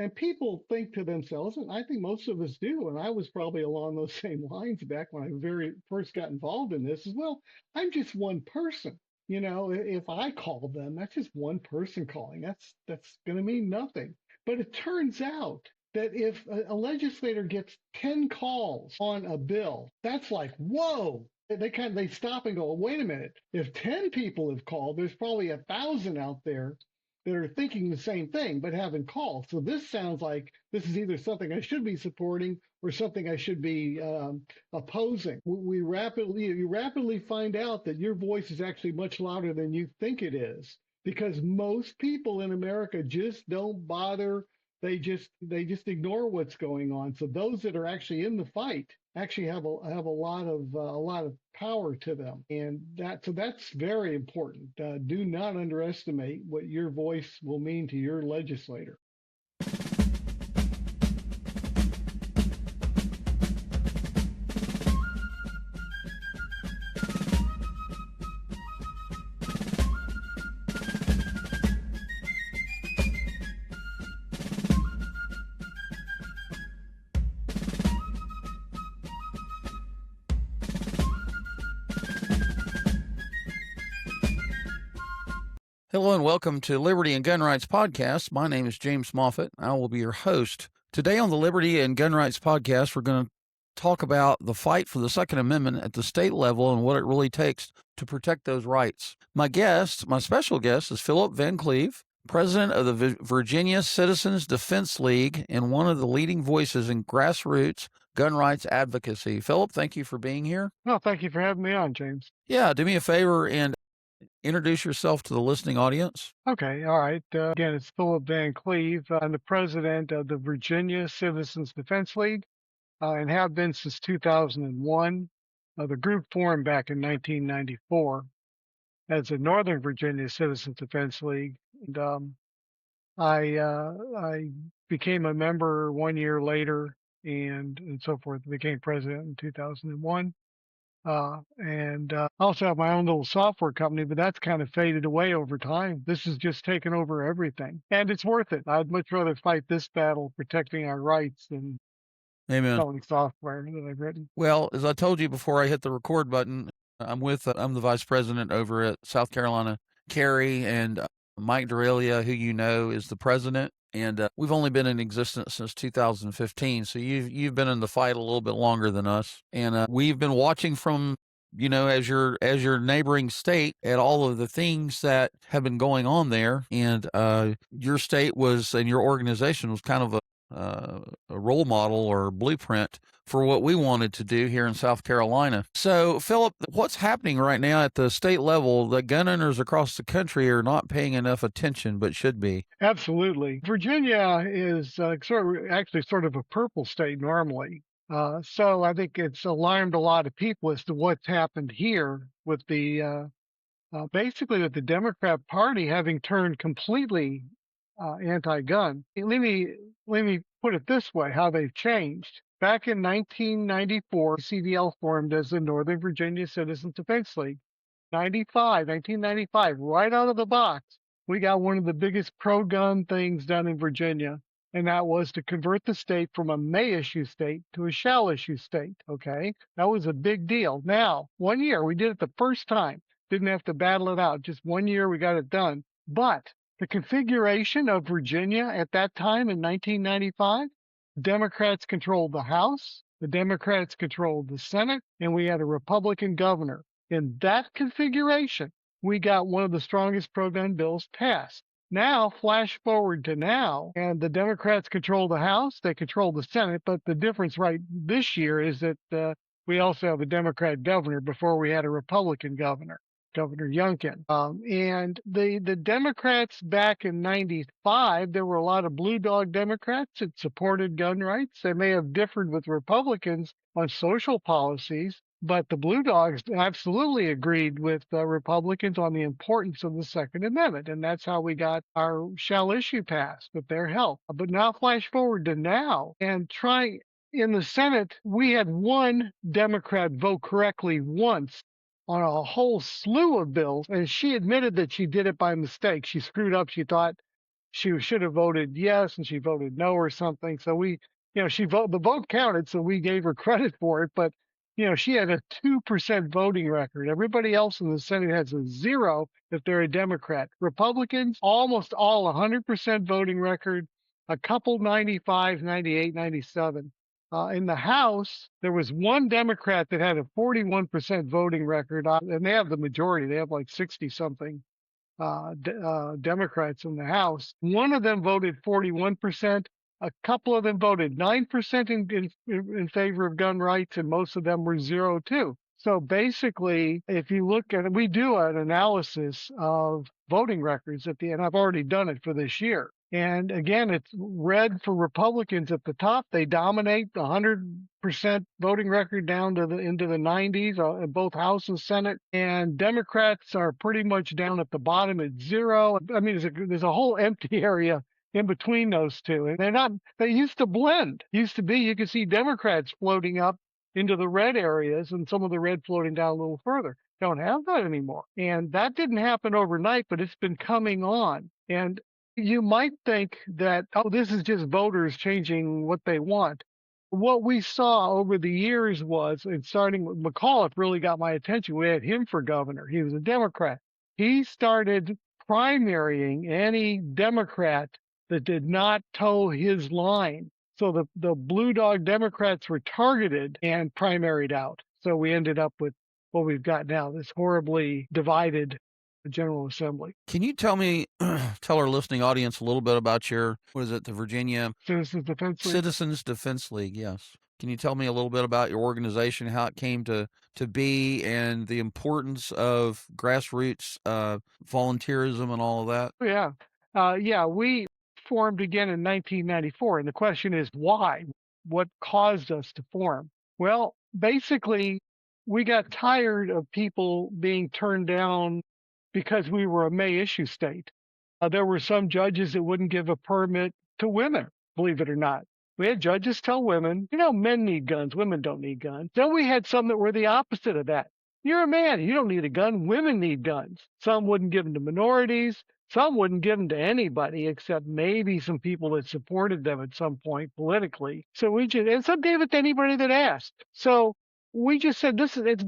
And people think to themselves, and I think most of us do, and I was probably along those same lines back when I very first got involved in this as well. I'm just one person. If I call them, that's just one person calling. That's going to mean nothing. But it turns out that if a legislator gets 10 calls on a bill, that's like, whoa. They stop and go, wait a minute. If 10 people have called, there's probably 1,000 out there that are thinking the same thing but haven't called. So this sounds like this is either something I should be supporting or something I should be opposing. You rapidly find out that your voice is actually much louder than you think it is, because most people in America just don't bother. They just ignore what's going on. So those that are actually in the fight actually have a lot of power to them, and that's very important. Do not underestimate what your voice will mean to your legislator. Hello and welcome to Liberty and Gun Rights Podcast. My name is James Moffitt. I will be your host. Today on the Liberty and Gun Rights Podcast, we're going to talk about the fight for the Second Amendment at the state level and what it really takes to protect those rights. My special guest is Philip Van Cleave, president of the Virginia Citizens Defense League and one of the leading voices in grassroots gun rights advocacy. Philip, thank you for being here. Well, thank you for having me on, James. Yeah, do me a favor and introduce yourself to the listening audience. Okay, all right. Again, it's Philip Van Cleave. I'm the president of the Virginia Citizens Defense League and have been since 2001. The group formed back in 1994 as the Northern Virginia Citizens Defense League. And I became a member 1 year later and so forth. Became president in 2001. And I also have my own little software company, but that's kind of faded away over time. This has just taken over everything, and it's worth it. I'd much rather fight this battle protecting our rights than selling software that I've written. Well, as I told you before I hit the record button, I'm the vice president over at South Carolina Carry, and Mike Dorelia, who you know, is the president. And we've only been in existence since 2015, so you've been in the fight a little bit longer than us. And we've been watching from, as your neighboring state at all of the things that have been going on there. And your state and your organization was kind of a role model or blueprint for what we wanted to do here in South Carolina. So, Philip, what's happening right now at the state level? The gun owners across the country are not paying enough attention, but should be. Absolutely. Virginia is sort of a purple state normally. So I think it's alarmed a lot of people as to what's happened here with the basically with the Democrat Party having turned completely anti-gun. Let me put it this way: how they've changed. Back in 1994, VCDL formed as the Northern Virginia Citizens Defense League. 1995, right out of the box, we got one of the biggest pro-gun things done in Virginia, and that was to convert the state from a may-issue state to a shall-issue state, okay? That was a big deal. Now, 1 year, we did it the first time. Didn't have to battle it out. Just 1 year, we got it done. But the configuration of Virginia at that time in 1995, Democrats controlled the House, the Democrats controlled the Senate, and we had a Republican governor. In that configuration, we got one of the strongest pro-gun bills passed. Now, flash forward to now, and the Democrats control the House, they control the Senate, but the difference right this year is that we also have a Democrat governor before we had a Republican governor. Governor Youngkin. And the Democrats back in 95, there were a lot of blue dog Democrats that supported gun rights. They may have differed with Republicans on social policies, but the blue dogs absolutely agreed with Republicans on the importance of the Second Amendment. And that's how we got our shall issue passed with their help. But now flash forward to now and try in the Senate, we had one Democrat vote correctly once on a whole slew of bills, and she admitted that she did it by mistake. She screwed up. She thought she should have voted yes and she voted no or something. So the vote counted, so we gave her credit for it. But she had a 2% voting record. Everybody else in the Senate has a 0 if they're a Democrat. Republicans, almost all 100% voting record, a couple 95, 98, 97. In the House, there was one Democrat that had a 41% voting record, and they have the majority. They have like 60 something Democrats in the House. One of them voted 41%. A couple of them voted 9% in favor of gun rights, and most of them were 0 too. So basically, if you look at it, we do an analysis of voting records at the end. I've already done it for this year. And again, it's red for Republicans at the top. They dominate, 100% voting record down to into the 90s in both House and Senate. And Democrats are pretty much down at the bottom at 0. I mean, there's a whole empty area in between those two. And they used to blend. Used to be, you could see Democrats floating up into the red areas and some of the red floating down a little further. Don't have that anymore. And that didn't happen overnight, but it's been coming on. And you might think that, oh, this is just voters changing what they want. What we saw over the years was, and starting with McAuliffe really got my attention. We had him for governor. He was a Democrat. He started primarying any Democrat that did not toe his line. So the blue dog Democrats were targeted and primaried out. So we ended up with what we've got now, this horribly divided General Assembly. Can you tell our listening audience a little bit about the Virginia Citizens Defense League? Yes. Can you tell me a little bit about your organization, how it came to be, and the importance of grassroots volunteerism and all of that? Yeah, we formed again in 1994, and the question is why? What caused us to form? Well, basically, we got tired of people being turned down because we were a May issue state. There were some judges that wouldn't give a permit to women, believe it or not. We had judges tell women, men need guns, women don't need guns. Then we had some that were the opposite of that. You're a man, you don't need a gun, women need guns. Some wouldn't give them to minorities, some wouldn't give them to anybody except maybe some people that supported them at some point politically. And some gave it to anybody that asked. So we just said,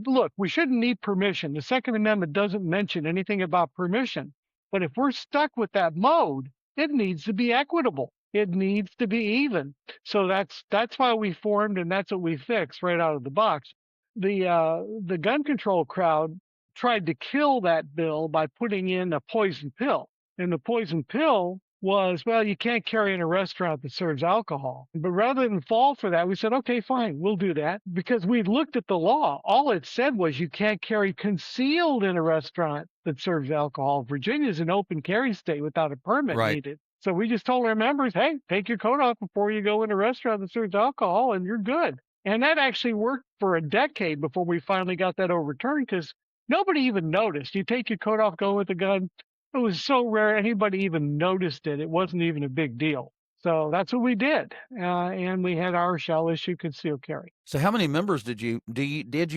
look, we shouldn't need permission. The Second Amendment doesn't mention anything about permission. But if we're stuck with that mode, it needs to be equitable. It needs to be even. So that's why we formed, and that's what we fixed right out of the box. The gun control crowd tried to kill that bill by putting in a poison pill. And the poison pill was, well, you can't carry in a restaurant that serves alcohol. But rather than fall for that, we said, okay, fine, we'll do that. Because we looked at the law. All it said was you can't carry concealed in a restaurant that serves alcohol. Virginia's an open carry state without a permit needed. So we just told our members, hey, take your coat off before you go in a restaurant that serves alcohol and you're good. And that actually worked for a decade before we finally got that overturned because nobody even noticed. You take your coat off, go with a gun. It was so rare anybody even noticed it. It wasn't even a big deal. So that's what we did. And we had our shall issue concealed carry. So how many members did you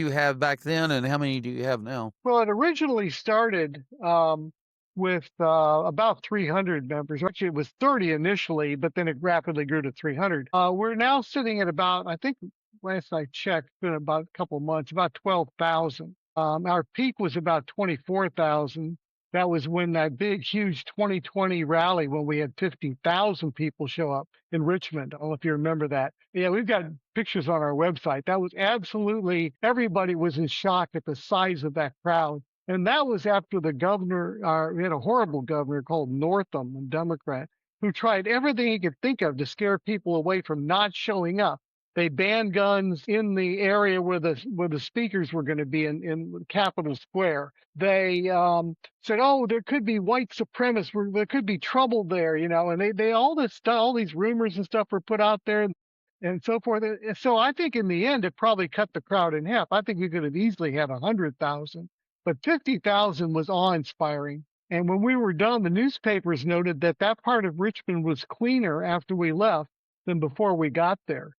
have back then, and how many do you have now? Well, it originally started with about 300 members. Actually, it was 30 initially, but then it rapidly grew to 300. We're now sitting at about, I think last I checked, it's been about a couple of months, about 12,000. Our peak was about 24,000. That was when that big, huge 2020 rally when we had 50,000 people show up in Richmond. I don't know if you remember that. Yeah, we've got pictures on our website. That was absolutely, everybody was in shock at the size of that crowd. And that was after the governor, we had a horrible governor called Northam, a Democrat, who tried everything he could think of to scare people away from not showing up. They banned guns in the area where the speakers were going to be in Capitol Square. They said, "Oh, there could be white supremacists. There could be trouble there," And they all these rumors and stuff were put out there, and so forth. So I think in the end, it probably cut the crowd in half. I think we could have easily had 100,000, but 50,000 was awe-inspiring. And when we were done, the newspapers noted that part of Richmond was cleaner after we left than before we got there.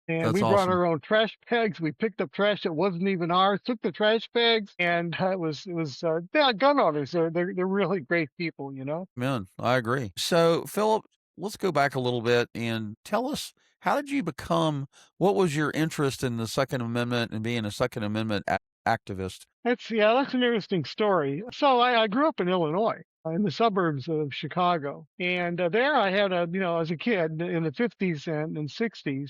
And That's we brought awesome. our own trash bags. We picked up trash that wasn't even ours, took the trash bags, and yeah, gun owners. They're really great people, you know. Man, I agree. So, Philip, let's go back a little bit and tell us, how did you become, what was your interest in the Second Amendment and being a Second Amendment activist? That's an interesting story. So I grew up in Illinois, in the suburbs of Chicago, and there I had as a kid in the 50s and 60s,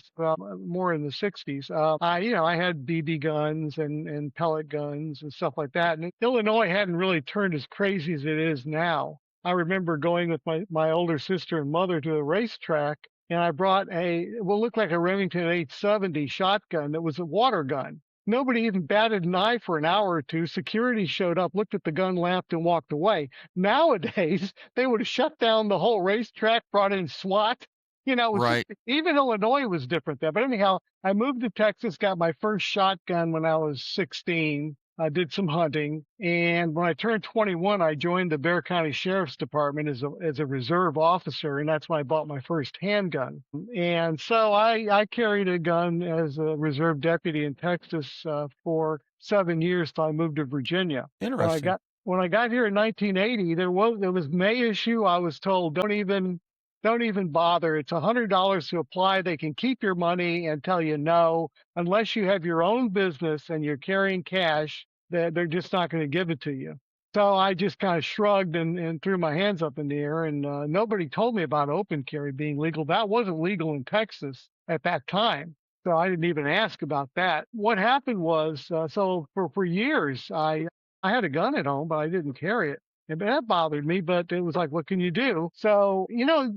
more in the 60s. I had BB guns and pellet guns and stuff like that. And Illinois hadn't really turned as crazy as it is now. I remember going with my older sister and mother to a racetrack, and I brought what looked like a Remington 870 shotgun that was a water gun. Nobody even batted an eye for an hour or two. Security showed up, looked at the gun, laughed, and walked away. Nowadays, they would have shut down the whole racetrack, brought in SWAT. It was just, Right. even Illinois was different there. But anyhow, I moved to Texas, got my first shotgun when I was 16. I did some hunting, and when I turned 21, I joined the Bexar County Sheriff's Department as a reserve officer, and that's when I bought my first handgun. And so I carried a gun as a reserve deputy in Texas for 7 years till I moved to Virginia. Interesting. When I got here in 1980, there was May issue. I was told don't even bother. It's $100 to apply. They can keep your money and tell you no, unless you have your own business and you're carrying cash. They're just not going to give it to you. So I just kind of shrugged and threw my hands up in the air, and nobody told me about open carry being legal. That wasn't legal in Texas at that time. So I didn't even ask about that. What happened was, so for years, I had a gun at home, but I didn't carry it. And that bothered me, but it was like, what can you do? So,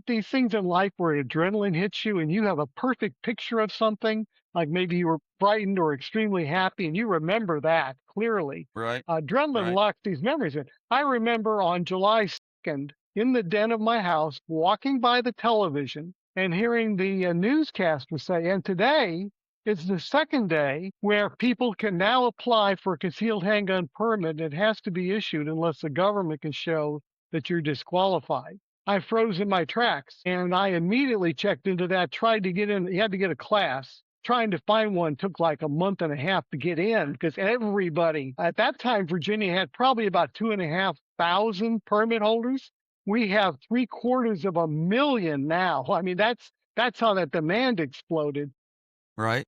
these things in life where adrenaline hits you and you have a perfect picture of something, like maybe you were frightened or extremely happy, and you remember that clearly. Right. Adrenaline Right. locks these memories in. I remember on July 2nd, in the den of my house, walking by the television and hearing the newscaster say, and today is the second day where people can now apply for a concealed handgun permit. It has to be issued unless the government can show that you're disqualified. I froze in my tracks, and I immediately checked into that, tried to get in. You had to get a class. Trying to find one took like a month and a half to get in, because everybody at that time, Virginia had probably about 2,500 permit holders. We have 750,000 now. I mean, that's how that demand exploded. Right.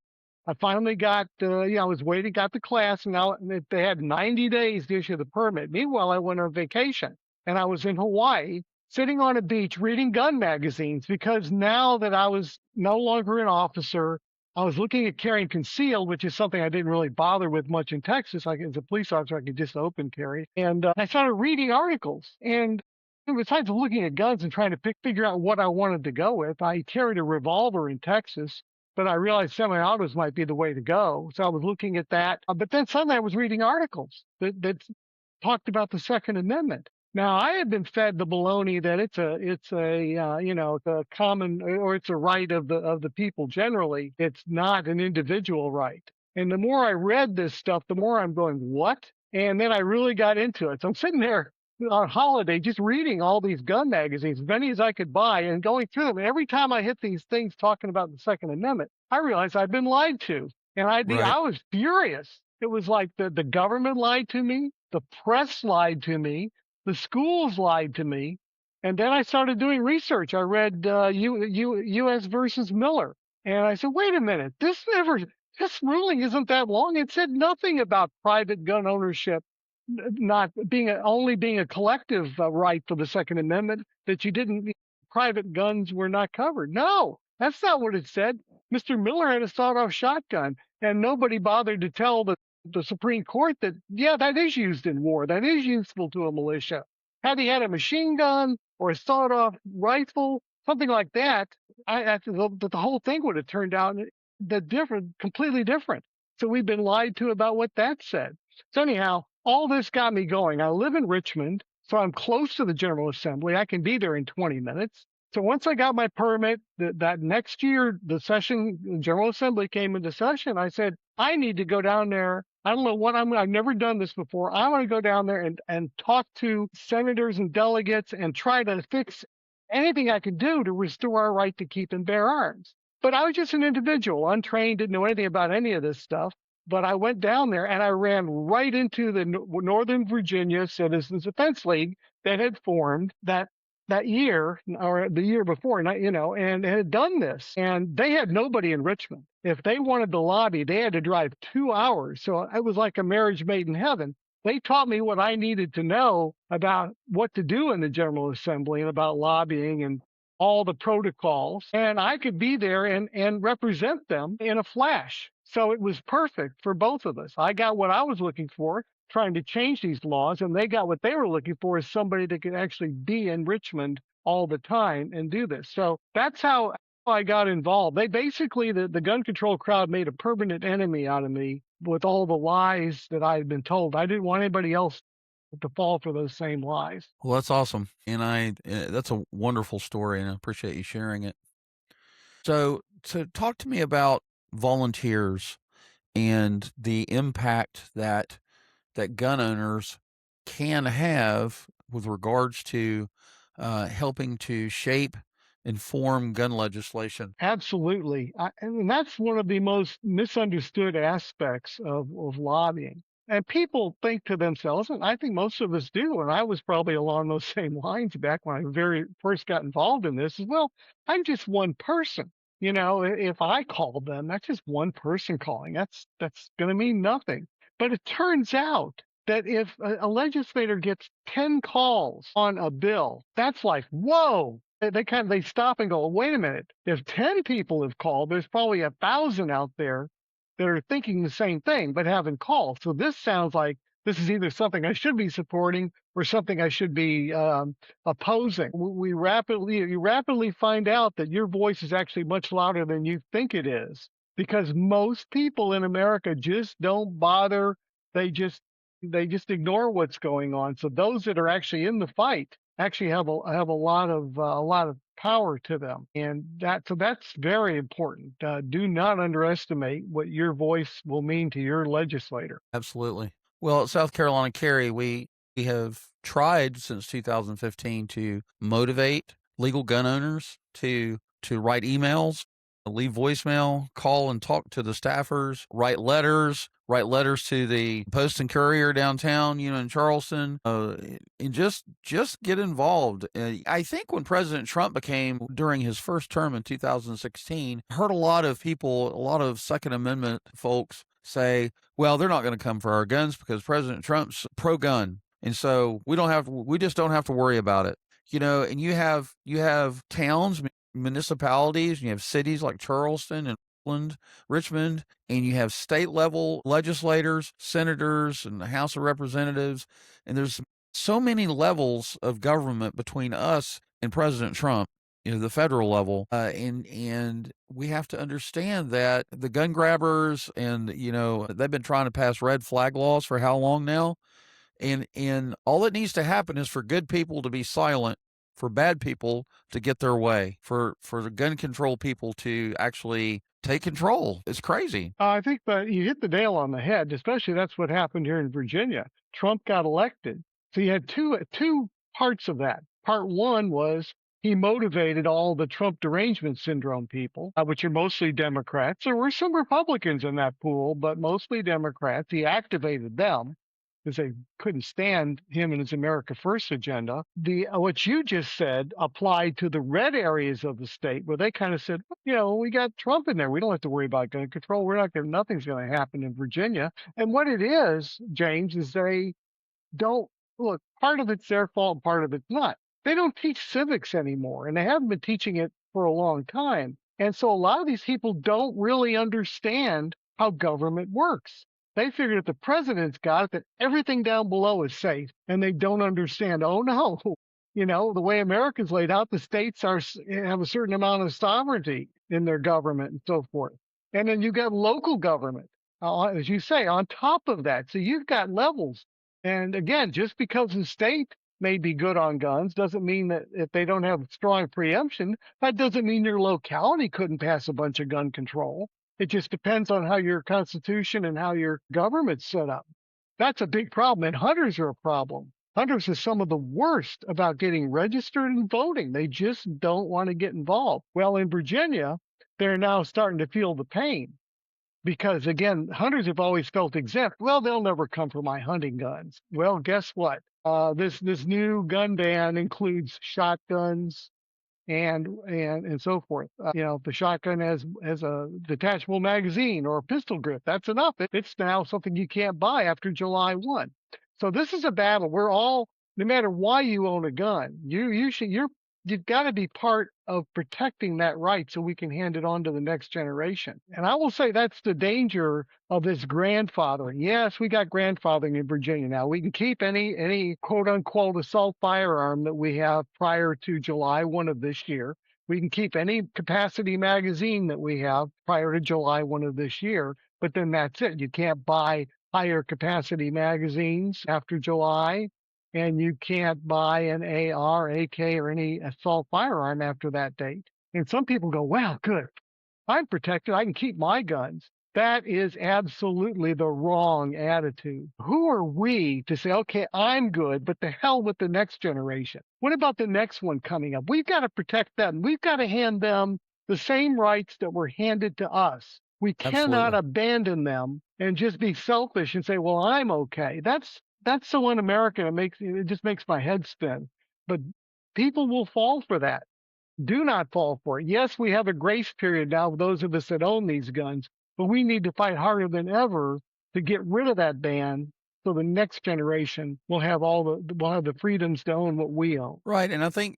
I finally got, I was waiting, got the class, and now they had 90 days to issue the permit. Meanwhile, I went on vacation, and I was in Hawaii, sitting on a beach reading gun magazines, because now that I was no longer an officer, I was looking at carrying concealed, which is something I didn't really bother with much in Texas. Like, as a police officer, I could just open carry. And I started reading articles, and besides looking at guns and trying to figure out what I wanted to go with, I carried a revolver in Texas, but I realized semi-autos might be the way to go. So I was looking at that. But then suddenly I was reading articles that talked about the Second Amendment. Now, I had been fed the baloney that it's a common, or it's a right of the people generally. It's not an individual right. And the more I read this stuff, the more I'm going, what? And then I really got into it. So I'm sitting there on holiday just reading all these gun magazines, as many as I could buy, and going through them. And every time I hit these things talking about the Second Amendment, I realized I'd been lied to. And Right. I was furious. It was like the government lied to me, the press lied to me, the schools lied to me. And then I started doing research. I read U.S. versus Miller. And I said, wait a minute, this ruling isn't that long. It said nothing about private gun ownership not being only being a collective right for the Second Amendment, that you didn't, private guns were not covered. No, that's not what it said. Mr. Miller had a sawed-off shotgun, and nobody bothered to tell the Supreme Court that, yeah, that is used in war. That is useful to a militia. Had he had a machine gun or a sawed-off rifle, something like that, the whole thing would have turned out completely different. So we've been lied to about what that said. So anyhow, all this got me going. I live in Richmond, so I'm close to the General Assembly. I can be there in 20 minutes. So once I got my permit, that next year, the General Assembly came into session. I said, I need to go down there. I don't know what I've never done this before. I want to go down there and talk to senators and delegates and try to fix anything I can do to restore our right to keep and bear arms. But I was just an individual, untrained, didn't know anything about any of this stuff. But I went down there and I ran right into the Northern Virginia Citizens Defense League that had formed that year or the year before, and had done this. And they had nobody in Richmond. If they wanted to lobby, they had to drive 2 hours. So it was like a marriage made in heaven. They taught me what I needed to know about what to do in the General Assembly and about lobbying and all the protocols, and I could be there and represent them in a flash. So it was perfect for both of us. I got what I was looking for, trying to change these laws, and they got what they were looking for, is somebody that could actually be in Richmond all the time and do this. So that's how I got involved. They basically, the gun control crowd made a permanent enemy out of me with all the lies that I had been told. I didn't want anybody else to fall for those same lies. Well, that's awesome. And that's a wonderful story, and I appreciate you sharing it. So talk to me about volunteers and the impact that gun owners can have with regards to helping to shape and form gun legislation. Absolutely. And that's one of the most misunderstood aspects of lobbying. And people think to themselves, and I think most of us do, and I was probably along those same lines back when I very first got involved in this, is, well, I'm just one person. If I call them, that's just one person calling. That's going to mean nothing. But it turns out that if a legislator gets 10 calls on a bill, that's like, whoa. They stop and go, wait a minute. If 10 people have called, there's probably 1,000 out there that are thinking the same thing but haven't called. So this sounds like this is either something I should be supporting or something I should be opposing. You rapidly find out that your voice is actually much louder than you think it is, because most people in America just don't bother. They just ignore what's going on. So those that are actually in the fight actually have a lot of power to them, and that's very important. Do not underestimate what your voice will mean to your legislator. Absolutely. Well, at South Carolina Carry, we have tried since 2015 to motivate legal gun owners to write emails, leave voicemail, call and talk to the staffers, write letters to the Post and Courier downtown, in Charleston, and just get involved. I think when President Trump during his first term in 2016, heard a lot of people, a lot of Second Amendment folks say, well, they're not going to come for our guns because President Trump's pro-gun. And so we just don't have to worry about it. And you have towns, municipalities, you have cities like Charleston and Richmond, and you have state level legislators, senators, and the House of Representatives. And there's so many levels of government between us and President Trump, the federal level. And we have to understand that the gun grabbers and, they've been trying to pass red flag laws for how long now? And all that needs to happen is for good people to be silent, for bad people to get their way, for the gun control people to actually take control. It's crazy. I think that you hit the nail on the head. Especially that's what happened here in Virginia. Trump got elected, so you had two parts of that. Part one was he motivated all the Trump derangement syndrome people, which are mostly Democrats. There were some Republicans in that pool, but mostly Democrats. He activated them because they couldn't stand him and his America First agenda. What you just said applied to the red areas of the state, where they kind of said, we got Trump in there. We don't have to worry about gun control. Nothing's going to happen in Virginia. And what it is, James, is they don't look. Part of it's their fault, part of it's not. They don't teach civics anymore, and they haven't been teaching it for a long time. And so a lot of these people don't really understand how government works. They figured if the president's got it, that everything down below is safe, and they don't understand. Oh no, the way America's laid out, the states have a certain amount of sovereignty in their government and so forth. And then you got local government, as you say, on top of that. So you've got levels. And again, just because the state may be good on guns doesn't mean that if they don't have strong preemption, that doesn't mean your locality couldn't pass a bunch of gun control. It just depends on how your constitution and how your government's set up. That's a big problem. And hunters are a problem. Hunters are some of the worst about getting registered and voting. They just don't want to get involved. Well, in Virginia, they're now starting to feel the pain because, again, hunters have always felt exempt. Well, they'll never come for my hunting guns. Well, guess what? This new gun ban includes shotguns and so forth. The shotgun has a detachable magazine or a pistol grip. That's enough. It's now something you can't buy after July 1. So this is a battle. We're all, no matter why you own a gun, you've got to be part of protecting that right so we can hand it on to the next generation. And I will say that's the danger of this grandfathering. Yes, we got grandfathering in Virginia now. We can keep any quote unquote assault firearm that we have prior to July 1 of this year. We can keep any capacity magazine that we have prior to July 1 of this year, but then that's it. You can't buy higher capacity magazines after July, and you can't buy an AR, AK, or any assault firearm after that date. And some people go, well, good. I'm protected. I can keep my guns. That is absolutely the wrong attitude. Who are we to say, okay, I'm good, but the hell with the next generation? What about the next one coming up? We've got to protect them. We've got to hand them the same rights that were handed to us. We cannot Absolutely. abandon them and just be selfish and say, well, I'm okay. That's so un-American. It just makes my head spin. But people will fall for that. Do not fall for it. Yes, we have a grace period now, those of us that own these guns, but we need to fight harder than ever to get rid of that ban so the next generation will have the freedoms to own what we own. Right. And I think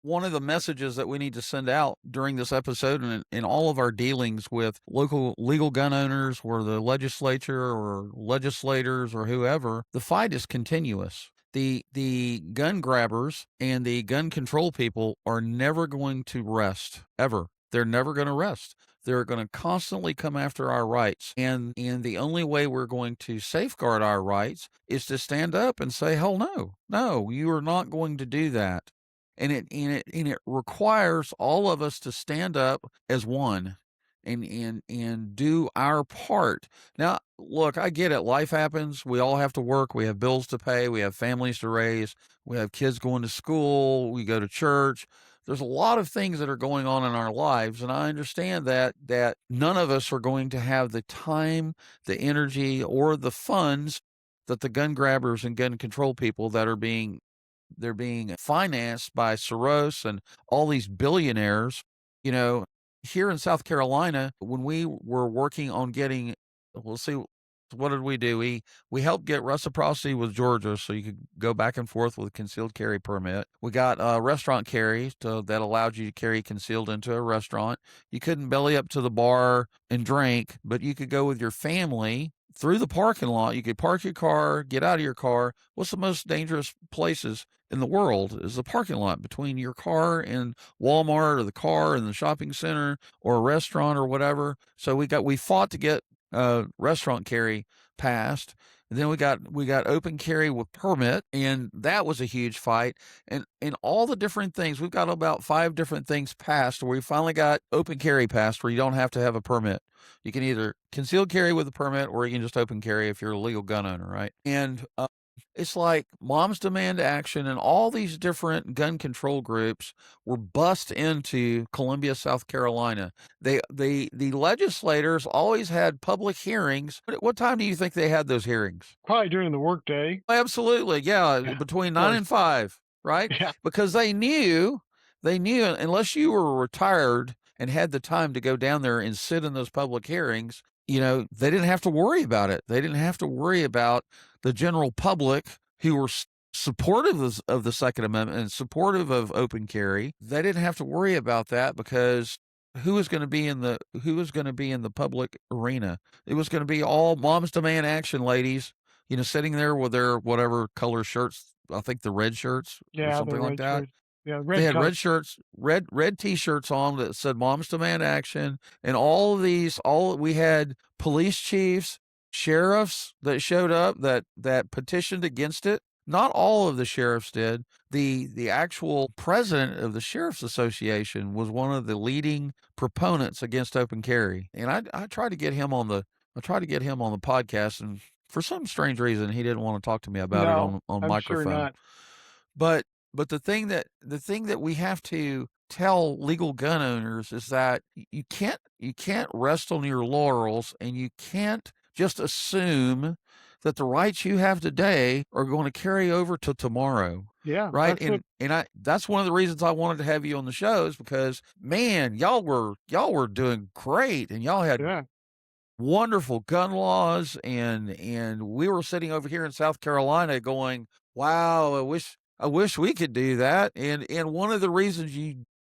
one of the messages that we need to send out during this episode and in all of our dealings with local legal gun owners or the legislature or legislators or whoever, the fight is continuous. The gun grabbers and the gun control people are never going to rest, ever. They're never going to rest. They're going to constantly come after our rights. And the only way we're going to safeguard our rights is to stand up and say, hell no, no, you are not going to do that. And it requires all of us to stand up as one and do our part. Now, look, I get it. Life happens. We all have to work. We have bills to pay. We have families to raise. We have kids going to school. We go to church. There's a lot of things that are going on in our lives, and I understand that none of us are going to have the time, the energy, or the funds that the gun grabbers and gun control people that are being financed by Soros and all these billionaires. Here in South Carolina, when we were working on getting, we'll see, what did we do? We helped get reciprocity with Georgia, so you could go back and forth with a concealed carry permit. We got restaurant carry that allowed you to carry concealed into a restaurant. You couldn't belly up to the bar and drink, but you could go with your family through the parking lot. You could park your car, get out of your car. What's the most dangerous places in the world is the parking lot between your car and Walmart, or the car and the shopping center or a restaurant or whatever. So we fought to get restaurant carry passed. And then we got open carry with permit, and that was a huge fight. And all the different things, we've got about 5 different things passed where we finally got open carry passed, where you don't have to have a permit. You can either concealed carry with a permit, or you can just open carry if you're a legal gun owner, right? And it's like Moms Demand Action and all these different gun control groups were bust into Columbia, South Carolina. The legislators always had public hearings. What time do you think they had those hearings? Probably during the workday. Absolutely, yeah, between 9 and 5, right? Yeah. Because they knew unless you were retired and had the time to go down there and sit in those public hearings, they didn't have to worry about it. They didn't have to worry about the general public who were supportive of the Second Amendment and supportive of open carry. They didn't have to worry about that because who was going to be in the public arena? It was going to be all Moms Demand Action ladies, sitting there with their whatever color shirts. I think the red shirts or something like that. Shirts. Yeah, they had red shirts, red T-shirts on that said Moms Demand Action, and we had police chiefs, sheriffs that showed up that petitioned against it. Not all of the sheriffs did. The actual president of the Sheriff's Association was one of the leading proponents against open carry, and I tried to get him on the podcast, and for some strange reason he didn't want to talk to me about it on I'm microphone. sure not. But But the thing that we have to tell legal gun owners is that you can't rest on your laurels, and you can't just assume that the rights you have today are going to carry over to tomorrow. Yeah, Right. that's what. And that's one of the reasons I wanted to have you on the show, is because, man, y'all were doing great, and y'all had Yeah, wonderful gun laws, and we were sitting over here in South Carolina going, wow, I wish we could do that. And one of the reasons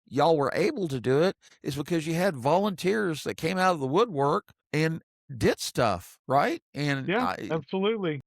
y'all were able to do it is because you had volunteers that came out of the woodwork and did stuff, right? And yeah, absolutely.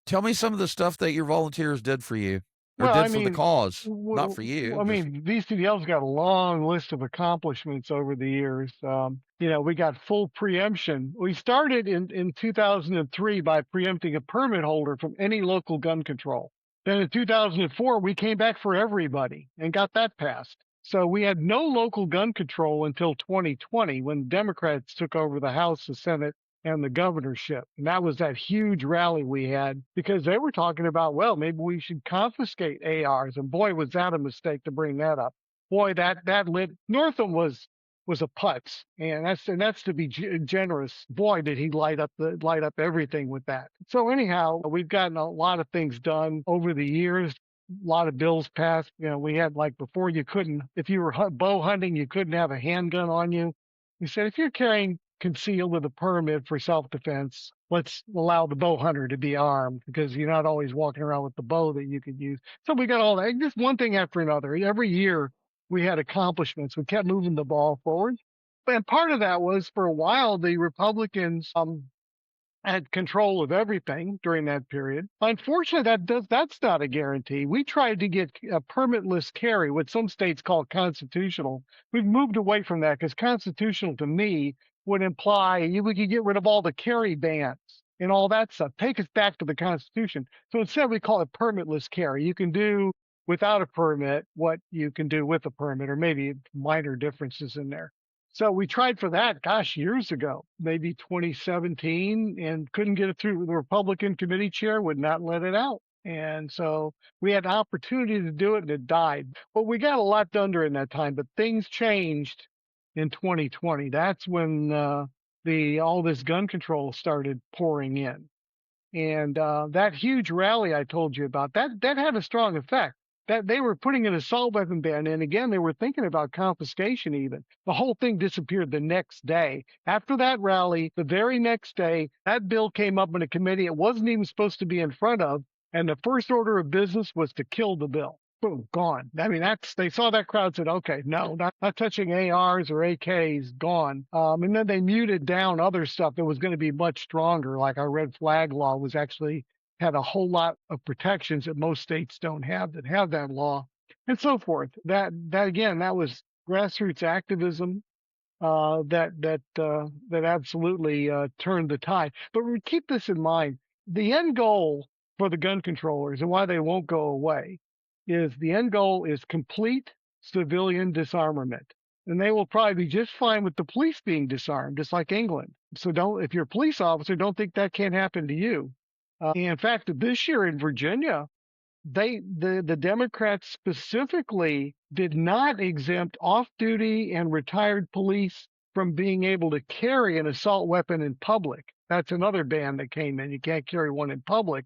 tell me some of the stuff that your volunteers did for you, or Well, I did for the mean, cause, not for you. I Just mean, VCDL's got a long list of accomplishments over the years. We got full preemption. We started in 2003 by preempting a permit holder from any local gun control. Then in 2004, we came back for everybody and got that passed. So we had no local gun control until 2020, when Democrats took over the House, the Senate, and the governorship. And that was that huge rally we had, because they were talking about, well, maybe we should confiscate ARs. And boy, was that a mistake to bring that up. Boy, that lit Northam was a putz, and that's to be generous. Boy, did he light up everything with that. So anyhow, we've gotten a lot of things done over the years. A lot of bills passed. We had, like, before, you couldn't, if you were bow hunting, you couldn't have a handgun on you. We said, if you're carrying concealed with a permit for self-defense, let's allow the bow hunter to be armed, because you're not always walking around with the bow that you could use. So we got all that, just one thing after another. Every year we had accomplishments. We kept moving the ball forward. And part of that was, for a while, the Republicans had control of everything during that period. Unfortunately, that's not a guarantee. We tried to get a permitless carry, what some states call constitutional. We've moved away from that, because constitutional, to me, would imply we could get rid of all the carry bans and all that stuff. Take us back to the Constitution. So instead, we call it permitless carry. You can do without a permit what you can do with a permit, or maybe minor differences in there. So we tried for that, gosh, years ago, maybe 2017, and couldn't get it through. The Republican committee chair would not let it out. And so we had an opportunity to do it, and it died. But we got a lot done during that time. But things changed in 2020. That's when all this gun control started pouring in. And that huge rally I told you about, that had a strong effect. That they were putting an assault weapon ban in. Again, they were thinking about confiscation even. The whole thing disappeared the next day. After that rally, the very next day, that bill came up in a committee it wasn't even supposed to be in front of, and the first order of business was to kill the bill. Boom, gone. I mean, they saw that crowd, said, okay, no, not touching ARs or AKs, gone. And then they muted down other stuff that was going to be much stronger, like our red flag law was actually had a whole lot of protections that most states don't have, that have that law, and so forth. That again, that was grassroots activism that absolutely turned the tide. But we keep this in mind: the end goal for the gun controllers, and why they won't go away, is the end goal is complete civilian disarmament. And they will probably be just fine with the police being disarmed, just like England. So if you're a police officer, don't think that can't happen to you. In fact, this year in Virginia, the Democrats specifically did not exempt off-duty and retired police from being able to carry an assault weapon in public. That's another ban that came in. You can't carry one in public.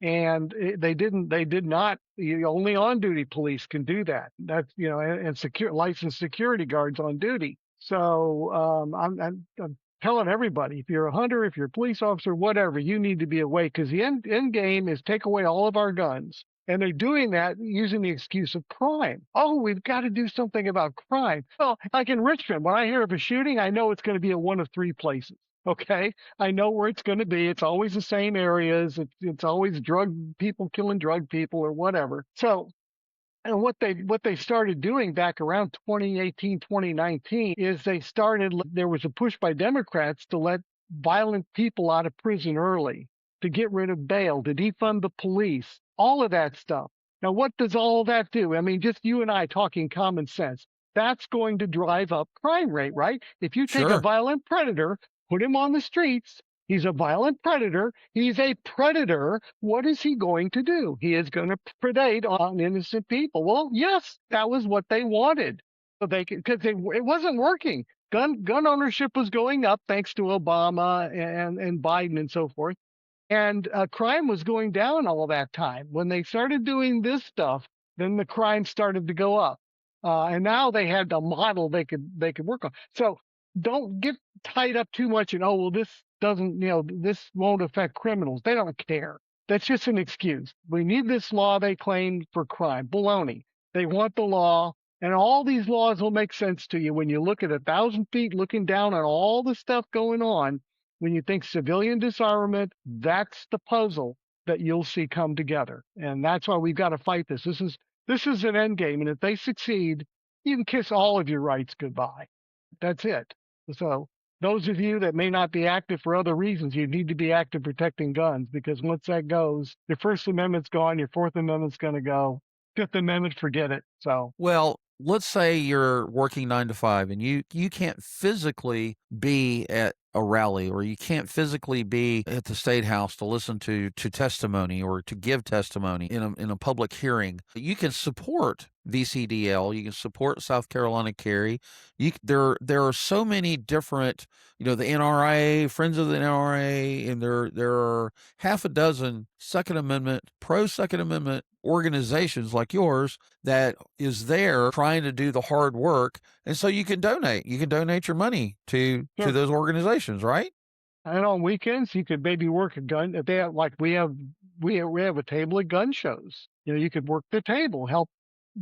And they did not. Only on-duty police can do that. That's, and licensed security guards on duty. So I'm telling everybody, if you're a hunter, if you're a police officer, whatever, you need to be awake, because the end game is take away all of our guns. And they're doing that using the excuse of crime. Oh, we've got to do something about crime. Well, like in Richmond, when I hear of a shooting, I know it's going to be at one of three places. Okay, I know where it's going to be. It's always the same areas. It's always people killing drug people or whatever. So, and what they started doing back around 2018, 2019 is there was a push by Democrats to let violent people out of prison early, to get rid of bail, to defund the police, all of that stuff. Now, what does all of that do? I mean, just you and I talking common sense. That's going to drive up crime rate, right? If you take a sure. violent predator, put him on the streets, He's a violent predator. He's a predator. What is he going to do? He is going to predate on innocent people. Well, yes, that was what they wanted. So they could, because it wasn't working. Gun ownership was going up thanks to Obama and Biden and so forth. And crime was going down all that time. When they started doing this stuff, then the crime started to go up. And now they had a model they could work on. So don't get tied up too much in, oh, well, this doesn't, this won't affect criminals. They don't care. That's just an excuse. We need this law they claimed for crime. Baloney. They want the law, and all these laws will make sense to you when you look at 1,000 feet looking down on all the stuff going on. When you think civilian disarmament, that's the puzzle that you'll see come together. And that's why we've got to fight this. This is an end game. And if they succeed, you can kiss all of your rights goodbye. That's it. So those of you that may not be active for other reasons, you need to be active protecting guns, because once that goes, your First Amendment's gone, your Fourth Amendment's going to go. Fifth Amendment, forget it. So, well, let's say you're working 9 to 5 and you can't physically be at a rally, or you can't physically be at the State House to listen to testimony or to give testimony in a public hearing. You can support VCDL, you can support South Carolina Carry. There are so many different, the NRA, Friends of the NRA, and there are half a dozen Second Amendment, pro Second Amendment organizations like yours that is there trying to do the hard work. And so you can donate your money to those organizations, right? And on weekends, you could maybe work a gun. If they have, like we have a table at gun shows. You could work the table, help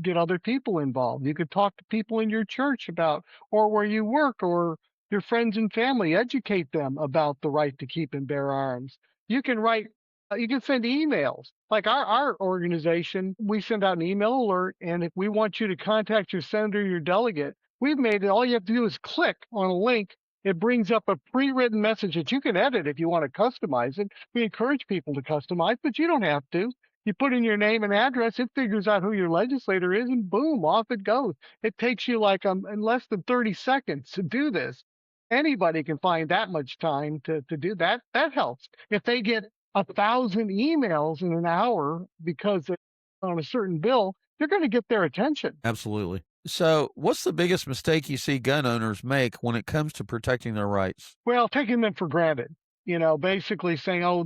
get other people involved. You could talk to people in your church about, or where you work, or your friends and family, educate them about the right to keep and bear arms. You can write, you can send emails. Like our organization, we send out an email alert, and if we want you to contact your senator, your delegate, we've made it, all you have to do is click on a link. It brings up a pre-written message that you can edit if you want to customize it. We encourage people to customize, but you don't have to. You put in your name and address, it figures out who your legislator is, and boom, off it goes. It takes you like in less than 30 seconds to do this. Anybody can find that much time to do that. That helps. If they get 1,000 emails in an hour because they're on a certain bill, you're going to get their attention. Absolutely. So what's the biggest mistake you see gun owners make when it comes to protecting their rights? Well, taking them for granted. Basically saying, oh,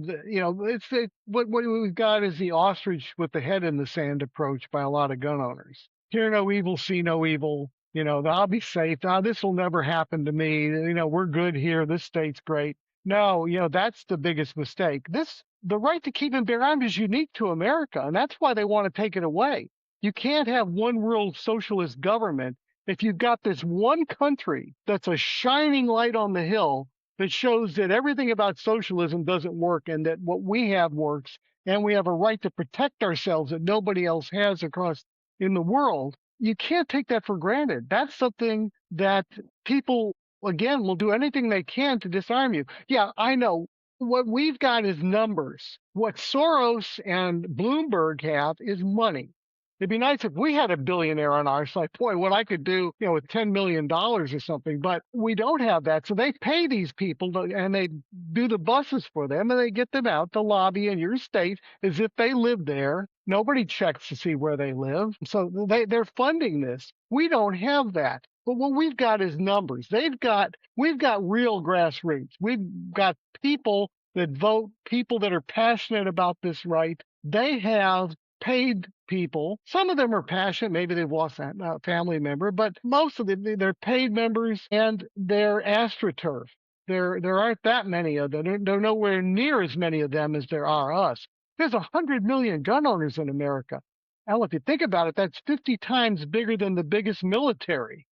what we've got is the ostrich with the head in the sand approach by a lot of gun owners. Hear no evil, see no evil. I'll be safe. This will never happen to me. We're good here. This state's great. No, that's the biggest mistake. The right to keep and bear arms is unique to America, and that's why they want to take it away. You can't have one world socialist government if you've got this one country that's a shining light on the hill that shows that everything about socialism doesn't work and that what we have works, and we have a right to protect ourselves that nobody else has across in the world. You can't take that for granted. That's something that people, again, will do anything they can to disarm you. Yeah, I know. What we've got is numbers. What Soros and Bloomberg have is money. It'd be nice if we had a billionaire on our side. Boy, what I could do, with $10 million or something, but we don't have that. So they pay these people and they do the buses for them, and they get them out to lobby in your state as if they live there. Nobody checks to see where they live. So they're funding this. We don't have that. But what we've got is numbers. We've got real grassroots. We've got people that vote, people that are passionate about this right. They have paid people. Some of them are passionate. Maybe they've lost a family member, but most of them, they're paid members, and they're astroturf. There aren't that many of them. There are nowhere near as many of them as there are us. There's 100 million gun owners in America. Well, if you think about it, that's 50 times bigger than the biggest military,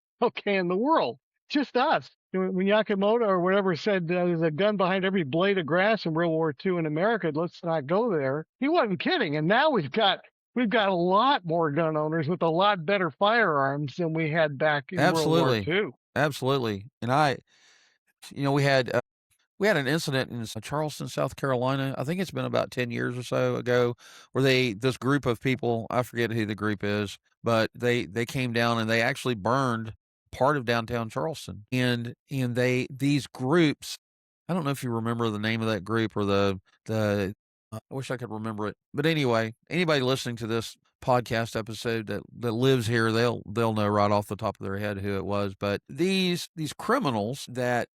in the world. Just us. When Yakamoto or whatever said there's a gun behind every blade of grass in World War II in America, let's not go there, he wasn't kidding. And now we've got a lot more gun owners with a lot better firearms than we had back in World War II. Absolutely. And we had an incident in Charleston, South Carolina. I think it's been about 10 years or so ago, where this group of people, I forget who the group is, but they came down and they actually burned part of downtown Charleston. And these groups I don't know if you remember the name of that group or the I wish I could remember it. But anyway, anybody listening to this podcast episode that lives here, they'll know right off the top of their head who it was. But these criminals that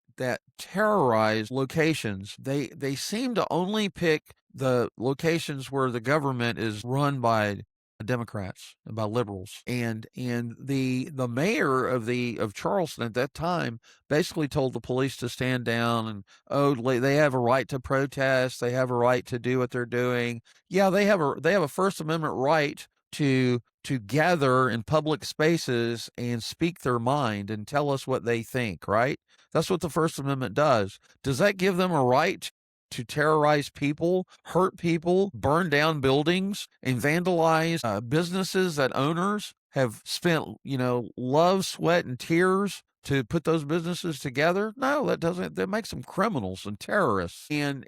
terrorize locations, they seem to only pick the locations where the government is run by Democrats and by liberals. And the mayor of Charleston at that time basically told the police to stand down and, oh, they have a right to protest, they have a right to do what they're doing. Yeah, they have a First Amendment right to gather in public spaces and speak their mind and tell us what they think, right? That's what the First Amendment does. Does that give them a right to terrorize people, hurt people, burn down buildings, and vandalize businesses that owners have spent, love, sweat, and tears to put those businesses together? No, that doesn't. That makes them criminals and terrorists. And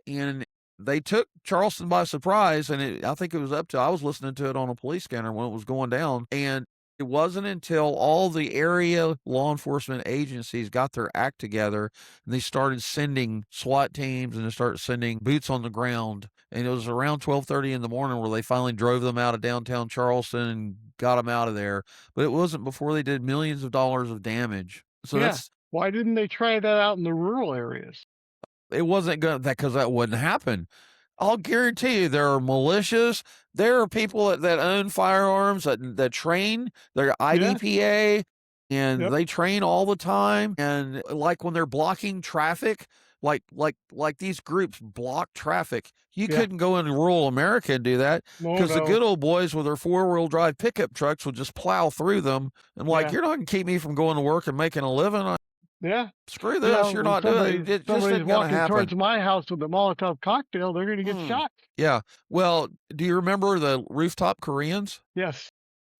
they took Charleston by surprise, and I think it was I was listening to it on a police scanner when it was going down, and it wasn't until all the area law enforcement agencies got their act together and they started sending SWAT teams and they started sending boots on the ground. And it was around 12:30 in the morning where they finally drove them out of downtown Charleston and got them out of there. But it wasn't before they did millions of dollars of damage. So Yeah. Why didn't they try that out in the rural areas? It wasn't going that because that wouldn't happen. I'll guarantee you there are militias. There are people that own firearms that train. They're IDPA, and they train all the time. And like when they're blocking traffic, like these groups block traffic. You couldn't go into rural America and do that because the good old boys with their 4-wheel drive pickup trucks would just plow through them. And you're not going to keep me from going to work and making a living. Screw this. You're not doing it. It just isn't going to happen. Towards my house with a Molotov cocktail, they're going to get shot. Yeah. Well, do you remember the rooftop Koreans? Yes.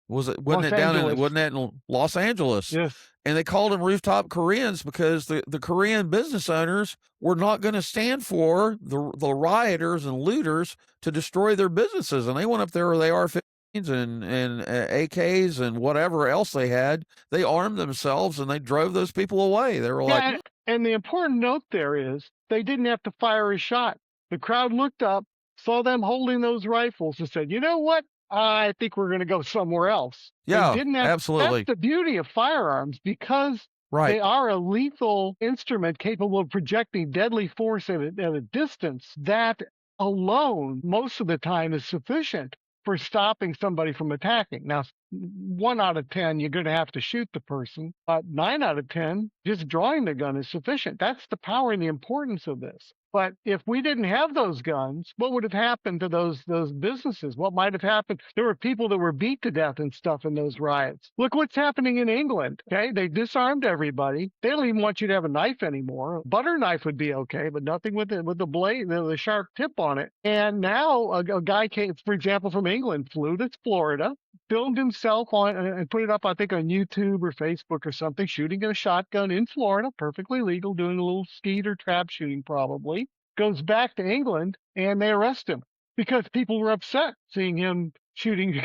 Wasn't it in Los Angeles? Yes. And they called them rooftop Koreans because the Korean business owners were not going to stand for the rioters and looters to destroy their businesses. And they went up there with AR-15s and AKs and whatever else they had. They armed themselves and they drove those people away. They were like, and the important note there is they didn't have to fire a shot. The crowd looked up, saw them holding those rifles, and said, "You know what? I think we're going to go somewhere else." Yeah, absolutely. That's the beauty of firearms because they are a lethal instrument capable of projecting deadly force at a distance. That alone, most of the time, is sufficient for stopping somebody from attacking. Now, 1 out of 10, you're going to have to shoot the person. But 9 out of 10, just drawing the gun is sufficient. That's the power and the importance of this. But if we didn't have those guns, what would have happened to those businesses? What might have happened? There were people that were beat to death and stuff in those riots. Look what's happening in England. Okay, they disarmed everybody. They don't even want you to have a knife anymore. A butter knife would be okay, but nothing with the blade, the sharp tip on it. And now a guy came, for example, from England, flew to Florida, filmed himself on and put it up, I think, on YouTube or Facebook or something, shooting a shotgun in Florida, perfectly legal, doing a little skeet or trap shooting probably. Goes back to England and they arrest him because people were upset seeing him shooting.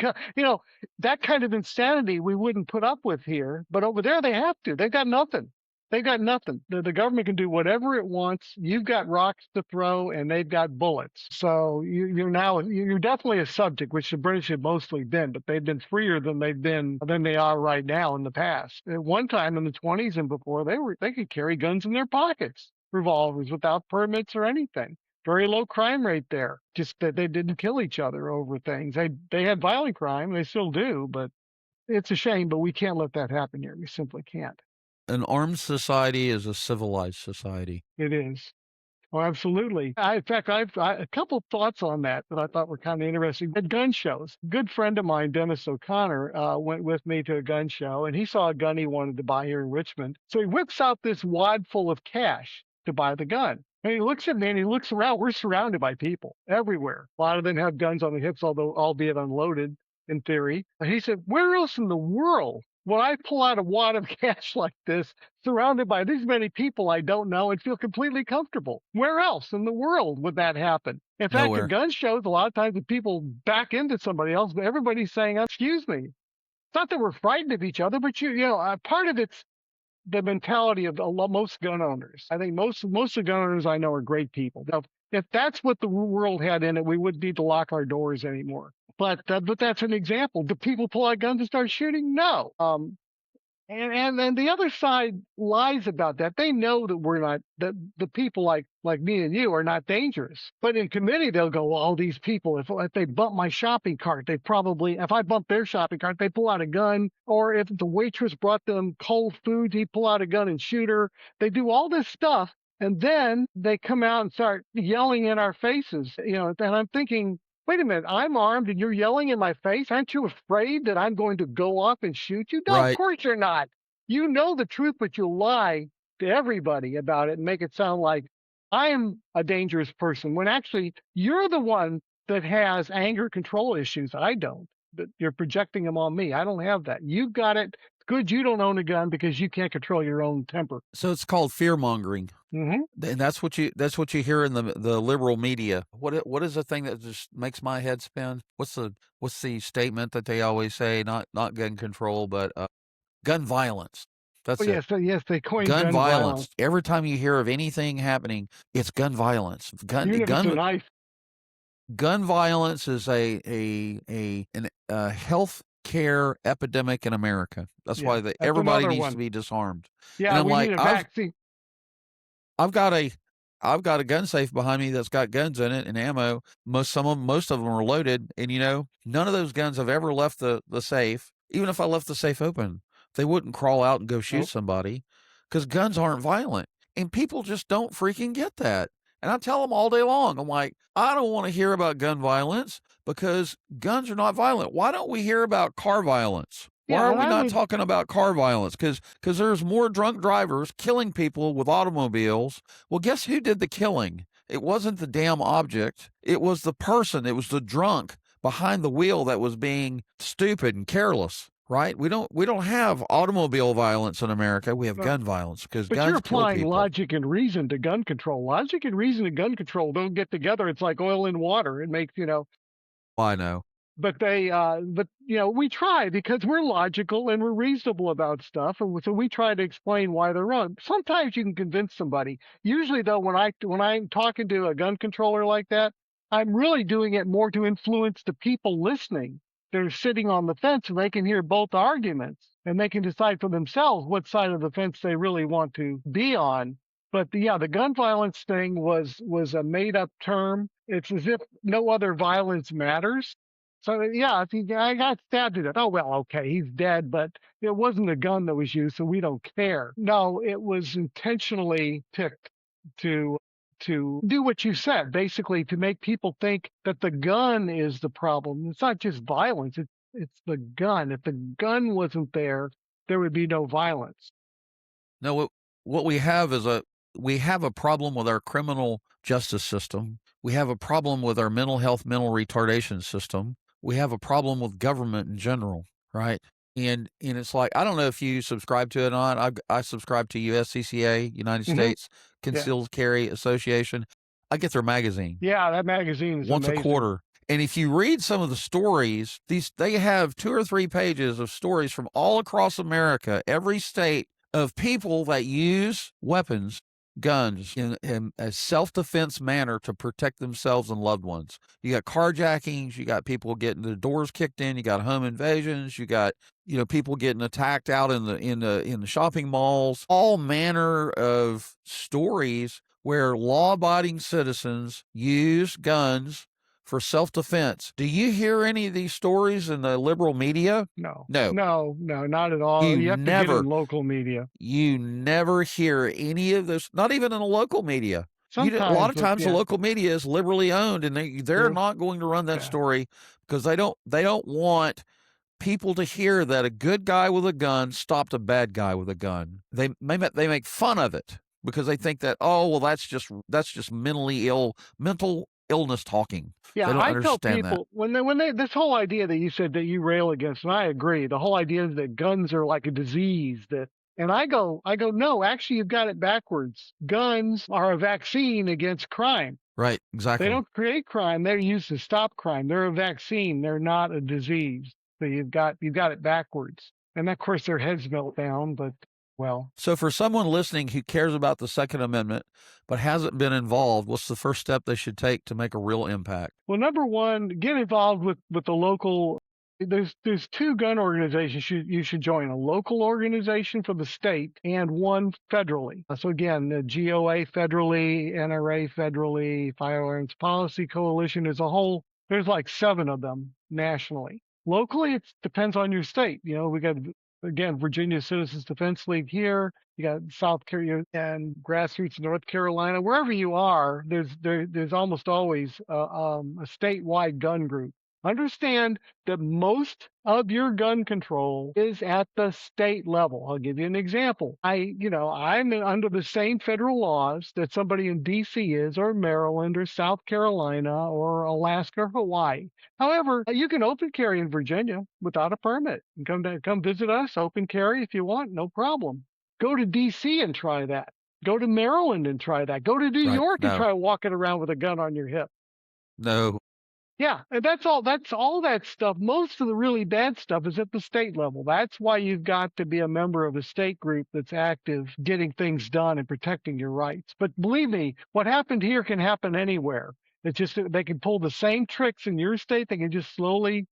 That kind of insanity we wouldn't put up with here, but over there they have to. They've got nothing. They've got nothing. The government can do whatever it wants. You've got rocks to throw and they've got bullets. So you're definitely a subject, which the British have mostly been, but they've been freer than they are right now in the past. At one time in the 20s and before, they could carry guns in their pockets, revolvers without permits or anything. Very low crime rate there. Just that they didn't kill each other over things. They had violent crime. They still do, but it's a shame, but we can't let that happen here. We simply can't. An armed society is a civilized society. It is. Oh, absolutely. In fact, I've a couple thoughts on that I thought were kind of interesting. At gun shows, a good friend of mine, Dennis O'Connor, went with me to a gun show, and he saw a gun he wanted to buy here in Richmond. So he whips out this wad full of cash to buy the gun. And he looks at me and he looks around. We're surrounded by people everywhere. A lot of them have guns on their hips, albeit unloaded in theory. And he said, "Where else in the world would I pull out a wad of cash like this, surrounded by these many people I don't know, and feel completely comfortable? Where else in the world would that happen?" In fact, Nowhere. at gun shows, a lot of times the people back into somebody else, but everybody's saying, "Excuse me." It's not that we're frightened of each other, but part of it's the mentality of most gun owners. I think most of the gun owners I know are great people. Now, if that's what the world had in it, we wouldn't need to lock our doors anymore. But that's an example. Do people pull out guns and start shooting? No. And then the other side lies about that. They know that we're not, that the people like me and you are not dangerous. But in committee, they'll go, well, all these people, if they bump my shopping cart, they probably, if I bump their shopping cart, they pull out a gun. Or if the waitress brought them cold food, he pull out a gun and shoot her. They do all this stuff. And then they come out and start yelling in our faces, and I'm thinking, wait a minute, I'm armed and you're yelling in my face. Aren't you afraid that I'm going to go off and shoot you? No, of Right. course you're not. You know the truth, but you lie to everybody about it and make it sound like I'm a dangerous person when actually you're the one that has anger control issues. I don't, but you're projecting them on me. I don't have that. You've got it. It's good you don't own a gun because you can't control your own temper. So it's called fear mongering. Mm-hmm. And that's what you hear in the liberal media. What is the thing that just makes my head spin? What's the statement that they always say? Not gun control, but gun violence. That's it. Yes, they coined Gun gun violence. Every time you hear of anything happening, it's gun violence. Even if it's a knife. Gun violence is a health care epidemic in America. That's why everybody needs to be disarmed. Yeah, we need a vaccine. I've got a gun safe behind me that's got guns in it and ammo. Most of them are loaded, and none of those guns have ever left the safe. Even if I left the safe open, they wouldn't crawl out and go shoot somebody, because guns aren't violent, and people just don't freaking get that. And I tell them all day long, I'm like, I don't want to hear about gun violence because guns are not violent. Why don't we hear about car violence? Why are we not talking about car violence? Because there's more drunk drivers killing people with automobiles. Well, guess who did the killing? It wasn't the damn object. It was the person. It was the drunk behind the wheel that was being stupid and careless. Right? We don't have automobile violence in America. We have gun violence because guns kill people. But you're applying logic and reason to gun control. Logic and reason and gun control don't get together. It's like oil and water. It makes, I know. But we try because we're logical and we're reasonable about stuff, and so we try to explain why they're wrong. Sometimes you can convince somebody. Usually, though, when I'm talking to a gun controller like that, I'm really doing it more to influence the people listening. They're sitting on the fence, and they can hear both arguments, and they can decide for themselves what side of the fence they really want to be on. But the gun violence thing was a made-up term. It's as if no other violence matters. So, I got stabbed to death. Oh, well, okay, he's dead, but it wasn't a gun that was used, so we don't care. No, it was intentionally picked to do what you said, basically to make people think that the gun is the problem. It's not just violence, it's the gun. If the gun wasn't there, there would be no violence. No, what we have is we have a problem with our criminal justice system. We have a problem with our mental health, mental retardation system. We have a problem with government in general, right? And it's like, I don't know if you subscribe to it or not. I subscribe to USCCA, United States Concealed Carry Association. I get their magazine. Yeah, that magazine is once amazing. A quarter. And if you read some of the stories, they have 2 or 3 pages of stories from all across America, every state, of people that use weapons, guns, in a self-defense manner to protect themselves and loved ones. You got carjackings, you got people getting their doors kicked in, you got home invasions, you got people getting attacked out in the shopping malls. All manner of stories where law-abiding citizens use guns for self-defense. Do you hear any of these stories in the liberal media? No, not at all. You have to get in local media. You never hear any of this, not even in the local media. A lot of times the local media is liberally owned, and they're not going to run that story because they don't want people to hear that a good guy with a gun stopped a bad guy with a gun. They make fun of it because they think that, oh, well, that's just mental illness talking. Yeah, I tell people when they this whole idea that you said that you rail against, and I agree, the whole idea is that guns are like a disease and I go, no, actually you've got it backwards. Guns are a vaccine against crime. Right, exactly. They don't create crime, they're used to stop crime. They're a vaccine, they're not a disease. So you've got it backwards. And of course their heads melt down, but Well, So for someone listening who cares about the Second Amendment but hasn't been involved, what's the first step they should take to make a real impact? well, number one, get involved with the local. There's two gun organizations you should join: a local organization for the state and one federally. So again, the GOA federally, NRA federally, Firearms Policy Coalition. There's like 7 of them nationally. Locally, it depends on your state. We got, again, Virginia Citizens Defense League here. You got South Carolina and Grassroots North Carolina. Wherever you are, there's almost always a statewide gun group. Understand that most of your gun control is at the state level. I'll give you an example. I'm under the same federal laws that somebody in DC is, or Maryland, or South Carolina, or Alaska, or Hawaii. However, you can open carry in Virginia without a permit. And come visit us, open carry if you want, no problem. Go to DC and try that. Go to Maryland and try that. Go to New Right. York and No. try walking around with a gun on your hip. No. Yeah, and that's all that stuff. Most of the really bad stuff is at the state level. That's why you've got to be a member of a state group that's active, getting things done and protecting your rights. But believe me, what happened here can happen anywhere. It's just that they can pull the same tricks in your state. They can just slowly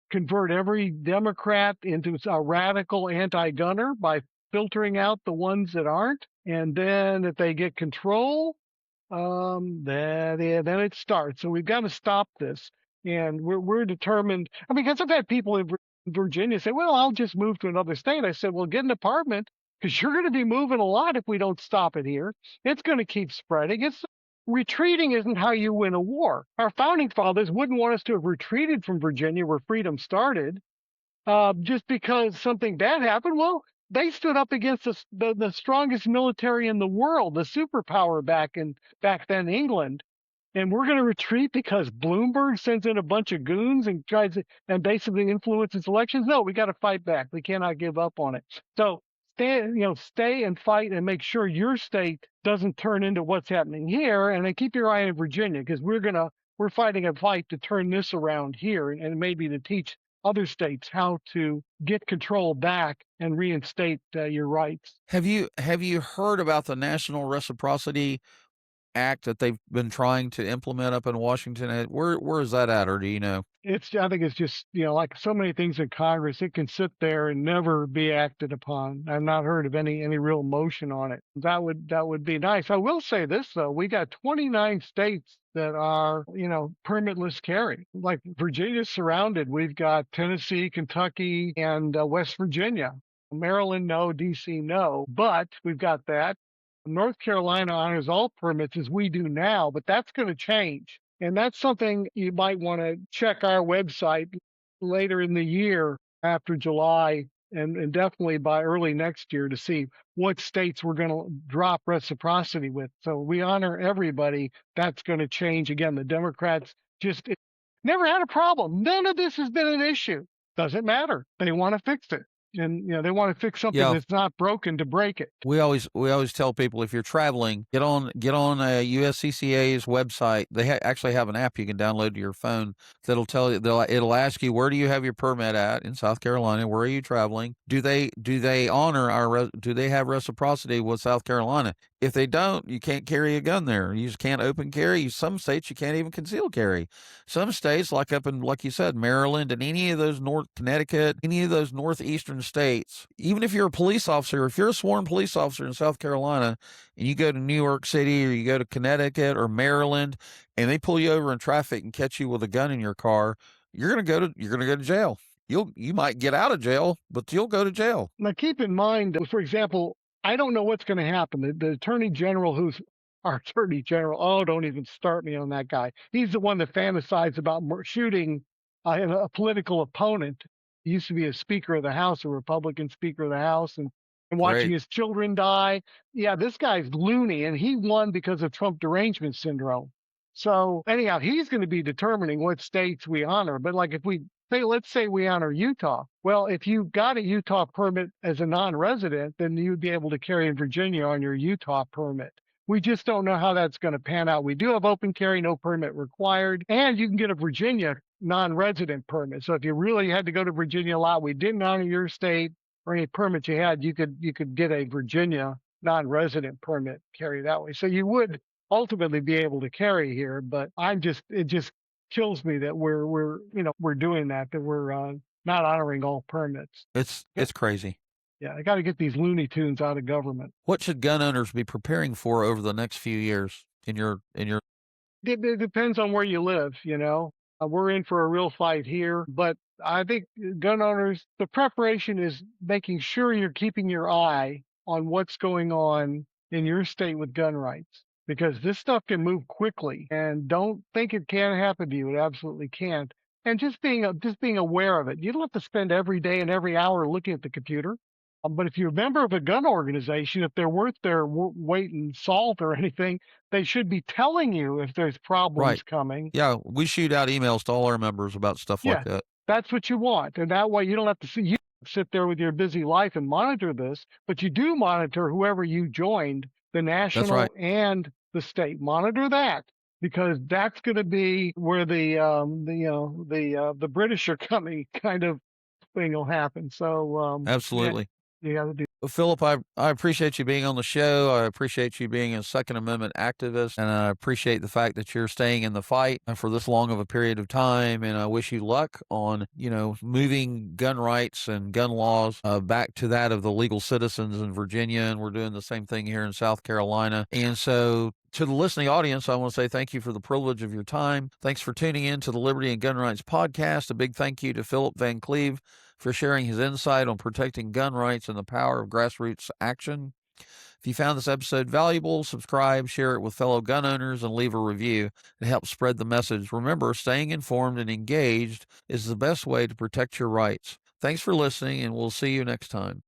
convert every Democrat into a radical anti-gunner by filtering out the ones that aren't. And then if they get control, then it starts. So we've got to stop this, and we're determined. I mean, because I've had people in Virginia say, "Well, I'll just move to another state." I said, "Well, get an apartment, because you're going to be moving a lot if we don't stop it here. It's going to keep spreading. Retreating isn't how you win a war. Our founding fathers wouldn't want us to have retreated from Virginia, where freedom started, just because something bad happened. Well, they stood up against the strongest military in the world, the superpower back then, England. And we're going to retreat because Bloomberg sends in a bunch of goons and and basically influences elections. No, we got to fight back. We cannot give up on it. So stay and fight and make sure your state doesn't turn into what's happening here. And then keep your eye on Virginia, because we're fighting a fight to turn this around here, and maybe to teach other states how to get control back and reinstate your rights. Have you heard about the National Reciprocity Act that they've been trying to implement up in Washington? Where is that at, or do you know? I think it's just, like so many things in Congress, it can sit there and never be acted upon. I've not heard of any real motion on it. That would be nice. I will say this though, we got 29 states that are, permitless carry. Like Virginia's surrounded. We've got Tennessee, Kentucky, and West Virginia. Maryland, no. DC, no. But we've got that. North Carolina honors all permits as we do now, but that's going to change. And that's something you might want to check our website later in the year after July, and definitely by early next year, to see what states we're going to drop reciprocity with. So we honor everybody. That's going to change. Again, the Democrats just never had a problem. None of this has been an issue. Doesn't matter. They want to fix it. And they want to fix something that's not broken to break it. We always tell people, if you're traveling, get on USCCA's website. They actually have an app you can download to your phone that'll tell you. It'll ask you, where do you have your permit at in South Carolina? Where are you traveling? Do they honor do they have reciprocity with South Carolina? If they don't, you can't carry a gun there. You just can't open carry. Some states you can't even conceal carry. Some states, like up in, like you said, Maryland and any of those Connecticut, any of those northeastern states, even if you're a police officer, if you're a sworn police officer in South Carolina and you go to New York City or you go to Connecticut or Maryland and they pull you over in traffic and catch you with a gun in your car, you're going to go to jail. You might get out of jail, but you'll go to jail. Now keep in mind, for example, I don't know what's going to happen. The Attorney General, who's our Attorney General, oh, don't even start me on that guy. He's the one that fantasized about shooting a political opponent. He used to be a Speaker of the House, a Republican Speaker of the House, and watching his children die. Yeah, this guy's loony, and he won because of Trump derangement syndrome. So anyhow, he's going to be determining what states we honor. But like, if we let's say we honor Utah. Well, if you got a Utah permit as a non-resident, then you'd be able to carry in Virginia on your Utah permit. We just don't know how that's going to pan out. We do have open carry, no permit required, and you can get a Virginia non-resident permit. So if you really had to go to Virginia a lot, we didn't honor your state, or any permit you had, you could get a Virginia non-resident permit carry that way. So you would ultimately be able to carry here, but it just kills me that we're doing that we're not honoring all permits. It's crazy. Yeah, I got to get these Looney Tunes out of government. What should gun owners be preparing for over the next few years in your It depends on where you live, we're in for a real fight here, but I think gun owners, the preparation is making sure you're keeping your eye on what's going on in your state with gun rights, because this stuff can move quickly, and don't think it can't happen to you. It absolutely can't. And just being aware of it. You don't have to spend every day and every hour looking at the computer. But if you're a member of a gun organization, if they're worth their weight in salt or anything, they should be telling you if there's problems coming. Yeah, we shoot out emails to all our members about stuff like that. That's what you want. And that way you don't have to sit there with your busy life and monitor this, but you do monitor whoever you joined, the national and the state. Monitor that, because that's going to be where the British are coming kind of thing will happen. So absolutely. You got to do. Well, Philip, I appreciate you being on the show. I appreciate you being a Second Amendment activist, and I appreciate the fact that you're staying in the fight for this long of a period of time. And I wish you luck on, moving gun rights and gun laws back to that of the legal citizens in Virginia. And we're doing the same thing here in South Carolina. And so, to the listening audience, I want to say thank you for the privilege of your time. Thanks for tuning in to the Liberty and Gun Rights podcast. A big thank you to Philip Van Cleave for sharing his insight on protecting gun rights and the power of grassroots action. If you found this episode valuable, subscribe, share it with fellow gun owners, and leave a review. It helps spread the message. Remember, staying informed and engaged is the best way to protect your rights. Thanks for listening, and we'll see you next time.